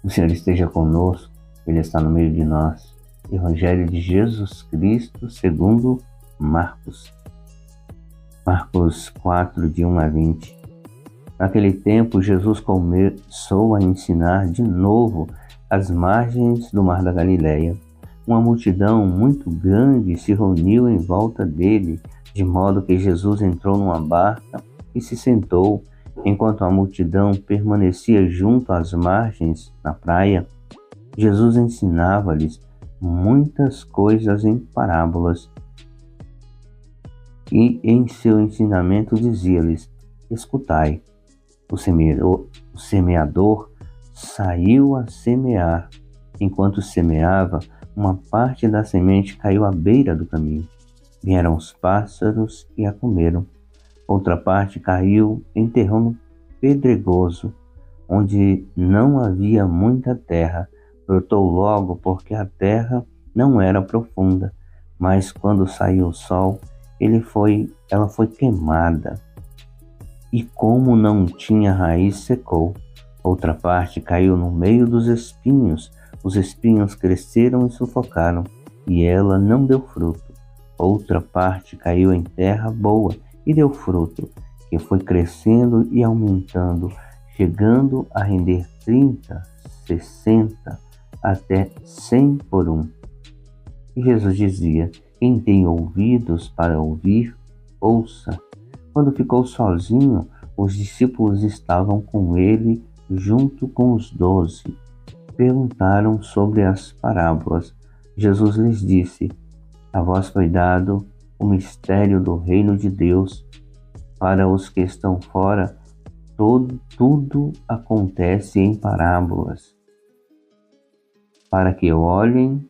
O Senhor esteja conosco, Ele está no meio de nós. Evangelho de Jesus Cristo segundo Marcos. Marcos 4, de 1 a 20. Naquele tempo, Jesus começou a ensinar de novo às margens do mar da Galileia. Uma multidão muito grande se reuniu em volta dele, de modo que Jesus entrou numa barca e se sentou, enquanto a multidão permanecia junto às margens, na praia. Jesus ensinava-lhes muitas coisas em parábolas. E em seu ensinamento dizia-lhes: escutai, o semeador saiu a semear. Enquanto semeava, uma parte da semente caiu à beira do caminho. Vieram os pássaros e a comeram. Outra parte caiu em terreno pedregoso, onde não havia muita terra. Brotou logo, porque a terra não era profunda. Mas quando saiu o sol, ela foi queimada. E como não tinha raiz, secou. Outra parte caiu no meio dos espinhos. Os espinhos cresceram e sufocaram, e ela não deu fruto. Outra parte caiu em terra boa e deu fruto, que foi crescendo e aumentando, chegando a render 30, 60, até 100 por um. E Jesus dizia: quem tem ouvidos para ouvir, ouça. Quando ficou sozinho, os discípulos estavam com ele junto com os 12. Perguntaram sobre as parábolas. Jesus lhes disse: a vós foi dado o mistério do reino de Deus. Para os que estão fora, tudo acontece em parábolas, para que olhem,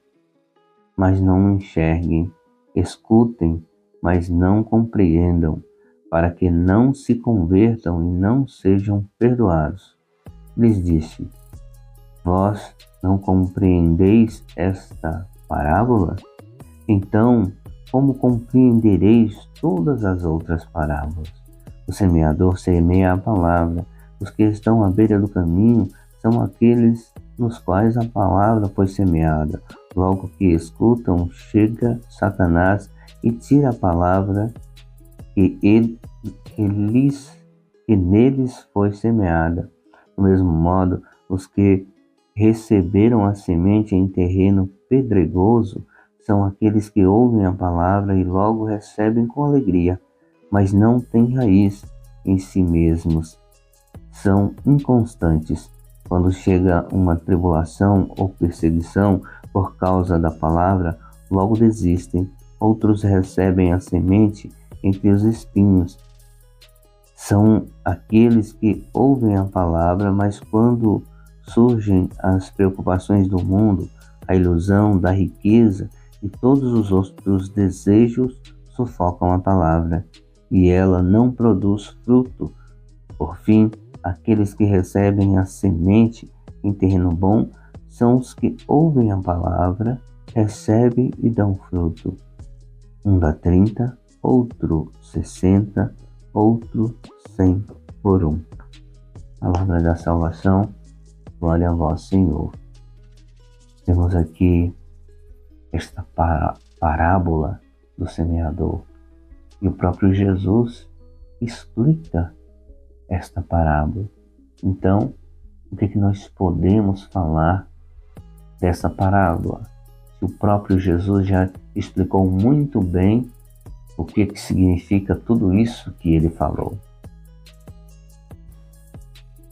mas não enxerguem, escutem, mas não compreendam, para que não se convertam e não sejam perdoados. Lhes disse: vós não compreendeis esta parábola? Então, como compreendereis todas as outras parábolas? O semeador semeia a palavra. Os que estão à beira do caminho são aqueles nos quais a palavra foi semeada. Logo que escutam, chega Satanás e tira a palavra que neles foi semeada. Do mesmo modo, os que receberam a semente em terreno pedregoso são aqueles que ouvem a palavra e logo recebem com alegria, mas não têm raiz em si mesmos. São inconstantes. Quando chega uma tribulação ou perseguição por causa da palavra, logo desistem. Outros recebem a semente entre os espinhos. São aqueles que ouvem a palavra, mas quando surgem as preocupações do mundo, a ilusão da riqueza e todos os outros desejos sufocam a palavra, e ela não produz fruto. Por fim, aqueles que recebem a semente em terreno bom são os que ouvem a palavra, recebem e dão fruto. Um dá 30, outro 60, outro 100 por um. Palavra da salvação, glória a vós, Senhor. Temos aqui esta parábola do semeador. E o próprio Jesus explica esta parábola. Então, o que nós podemos falar dessa parábola? O próprio Jesus já explicou muito bem o que significa tudo isso que ele falou.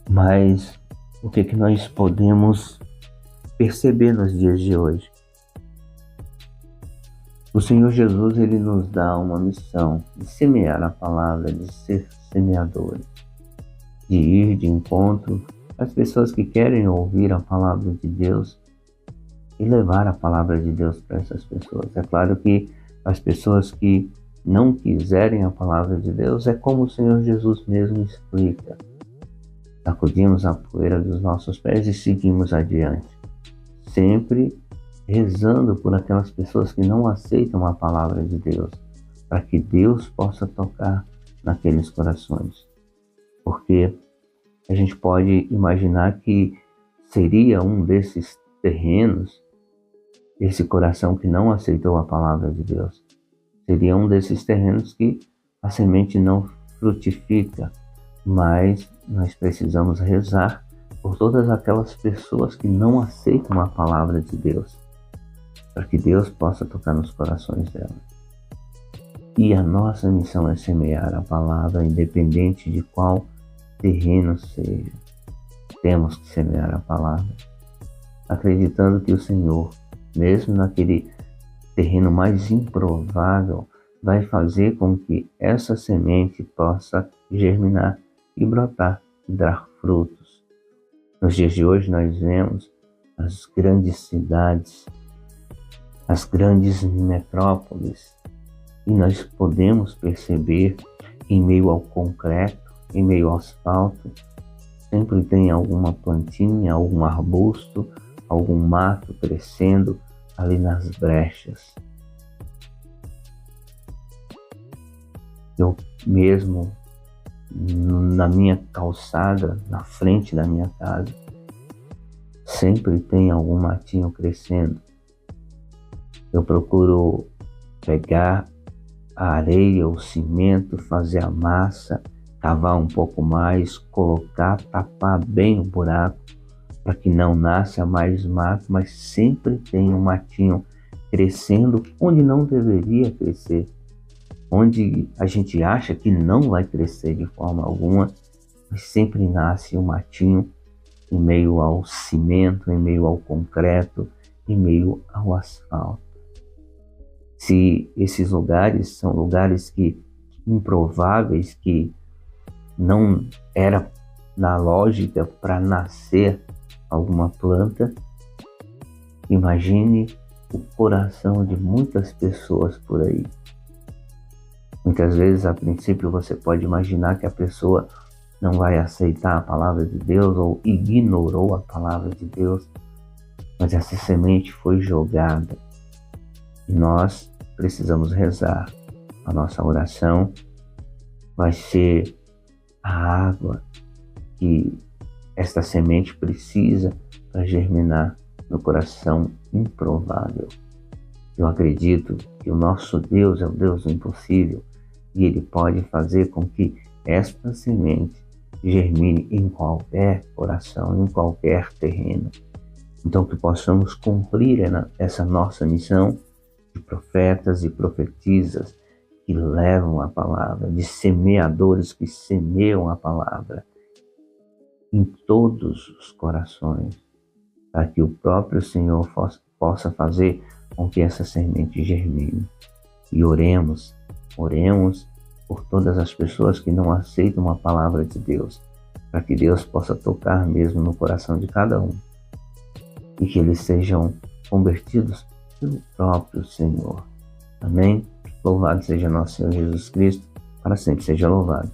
Mas o que nós podemos perceber nos dias de hoje? O Senhor Jesus, ele nos dá uma missão de semear a palavra, de ser semeadores, de ir de encontro às pessoas que querem ouvir a palavra de Deus e levar a palavra de Deus para essas pessoas. É claro que as pessoas que não quiserem a palavra de Deus, é como o Senhor Jesus mesmo explica. Sacudimos a poeira dos nossos pés e seguimos adiante, sempre rezando por aquelas pessoas que não aceitam a palavra de Deus, para que Deus possa tocar naqueles corações. Porque a gente pode imaginar que seria um desses terrenos, esse coração que não aceitou a palavra de Deus. Seria um desses terrenos que a semente não frutifica, mas nós precisamos rezar por todas aquelas pessoas que não aceitam a palavra de Deus, para que Deus possa tocar nos corações delas. E a nossa missão é semear a palavra, independente de qual terreno seja. Temos que semear a palavra, acreditando que o Senhor, mesmo naquele terreno mais improvável, vai fazer com que essa semente possa germinar e brotar e dar frutos. Nos dias de hoje nós vemos as grandes cidades, as grandes metrópoles, e nós podemos perceber, em meio ao concreto, em meio ao asfalto, sempre tem alguma plantinha, algum arbusto, algum mato crescendo ali nas brechas. Eu mesmo, na minha calçada, na frente da minha casa, sempre tem algum matinho crescendo. Eu procuro pegar a areia, o cimento, fazer a massa, cavar um pouco mais, colocar, tapar bem o buraco, para que não nasça mais mato, mas sempre tem um matinho crescendo onde não deveria crescer, onde a gente acha que não vai crescer de forma alguma, mas sempre nasce um matinho em meio ao cimento, em meio ao concreto, em meio ao asfalto. Se esses lugares são lugares que improváveis, que não era na lógica para nascer alguma planta, imagine o coração de muitas pessoas por aí. Muitas vezes, a princípio, você pode imaginar que a pessoa não vai aceitar a palavra de Deus ou ignorou a palavra de Deus, mas essa semente foi jogada. E nós precisamos rezar. A nossa oração vai ser a água que esta semente precisa para germinar no coração improvável. Eu acredito que o nosso Deus é o Deus do impossível e Ele pode fazer com que esta semente germine em qualquer coração, em qualquer terreno. Então que possamos cumprir essa nossa missão de profetas e profetisas que levam a palavra, de semeadores que semeiam a palavra em todos os corações, para que o próprio Senhor possa fazer com que essa semente germine. E oremos por todas as pessoas que não aceitam a palavra de Deus, para que Deus possa tocar mesmo no coração de cada um e que eles sejam convertidos pelo próprio Senhor. Amém? Louvado seja nosso Senhor Jesus Cristo, para sempre seja louvado.